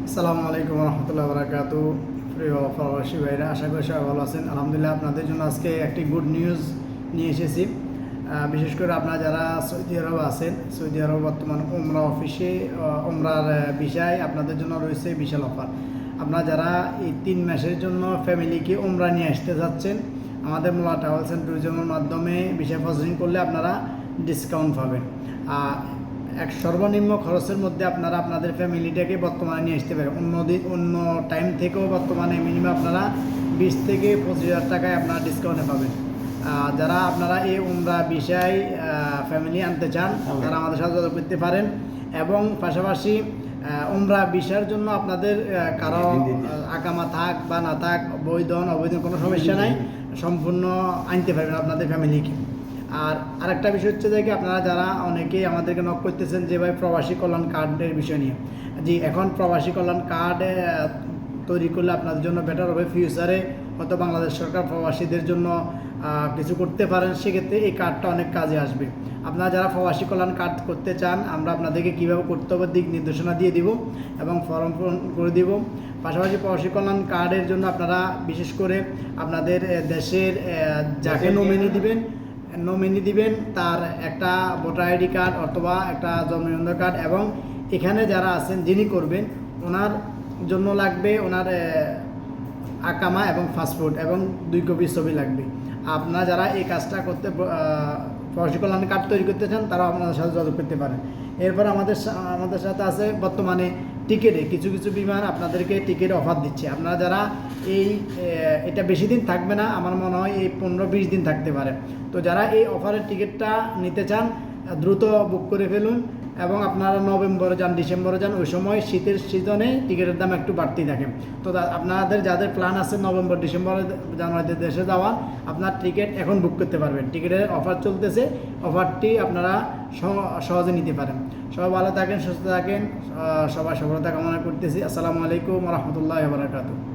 আসসালামু আলাইকুম রহমতুল্লাহ বারাকাতু। প্রিয় প্রবাসী ভাইরা, আশা করি সবাই ভালো আছেন। আলহামদুলিল্লাহ, আপনাদের জন্য আজকে একটি গুড নিউজ নিয়ে এসেছি। বিশেষ করে আপনারা যারা সৌদি আরব আছেন, সৌদি আরব বর্তমান উমরা অফিসে উমরার বিষয় আপনাদের জন্য রয়েছে বিশাল অফার। আপনারা যারা এই 3 মাসের জন্য ফ্যামিলিকে উমরা নিয়ে আসতে যাচ্ছেন, আমাদের মোলা ট্রাভেলস অ্যান্ড ট্যুরিজমের মাধ্যমে বিষয় প্রসেসিং করলে আপনারা ডিসকাউন্ট পাবেন। এক সর্বনিম্ন খরচের মধ্যে আপনারা আপনাদের ফ্যামিলিটাকে বর্তমানে নিয়ে আসতে পারেন। অন্য টাইম থেকেও বর্তমানে মিনিমাম আপনারা 20 থেকে 25,000 টাকায় আপনারা ডিসকাউন্টে পাবেন। যারা আপনারা এই উমরা বিষয় ফ্যামিলি আনতে চান, তারা আমাদের সাথে যোগাযোগ করতে পারেন। এবং পাশাপাশি উমরা বিষয়ের জন্য আপনাদের কারো আকামা থাক বা না থাক, বৈধ অবৈধ কোনো সমস্যা নাই, সম্পূর্ণ আনতে পারবেন আপনাদের ফ্যামিলিকে। আর আরেকটা বিষয় হচ্ছে যে আপনারা যারা অনেকেই আমাদেরকে নক করতেছেন যে ভাই প্রবাসী কল্যাণ কার্ডের বিষয় নিয়ে। জি, এখন প্রবাসী কল্যাণ কার্ড তৈরি করলে আপনাদের জন্য বেটার হবে। ফিউচারে হয়তো বাংলাদেশ সরকার প্রবাসীদের জন্য কিছু করতে পারেন, সেক্ষেত্রে এই কার্ডটা অনেক কাজে আসবে। আপনারা যারা প্রবাসী কল্যাণ কার্ড করতে চান, আমরা আপনাদেরকে কীভাবে করতে হবে দিক নির্দেশনা দিয়ে দিব এবং ফর্ম পূরণ করে দিব। পাশাপাশি প্রবাসী কল্যাণ কার্ডের জন্য আপনারা বিশেষ করে আপনাদের দেশের যাকে নমিনি দিবেন তার একটা ভোটার আইডি কার্ড অথবা একটা জন্ম নিবন্ধন কার্ড, এবং এখানে যারা আছেন যিনি করবেন ওনার জন্য লাগবে ওনার আকামা এবং পাসপোর্ট এবং 2 কপি ছবি লাগবে। আপনারা যারা এই কাজটা করতে প্রবাসী কল্যাণ কার্ড তৈরি করতে চান, তারা আপনাদের সাথে যোগাযোগ করতে পারেন। এরপর আমাদের সাথে আছে বর্তমানে টিকিটে কিছু বিমান আপনাদেরকে টিকিট অফার দিচ্ছে। আপনারা যারা এটা বেশি দিন থাকবে না, আমার মনে হয় এই 15-20 দিন থাকতে পারে। তো যারা এই অফারের টিকিটটা নিতে চান, দ্রুত বুক করে ফেলুন। এবং আপনারা নভেম্বরে যান, ডিসেম্বরে যান, ওই সময় শীতের সিজনে টিকিটের দাম একটু বাড়তি থাকে। তো আপনাদের যাদের প্ল্যান আছে নভেম্বর, ডিসেম্বরে, জানুয়ারিতে দেশে যাওয়া, আপনার টিকিট এখন বুক করতে পারবেন। টিকিটের অফার চলতেছে, অফারটি আপনারা সহজে নিতে পারেন। সবাই ভালো থাকেন, সুস্থ থাকেন, সবাই সফলতা কামনা করতেছি। আসসালামু আলাইকুম রহমতুল্লাহ বারাকাতুহু।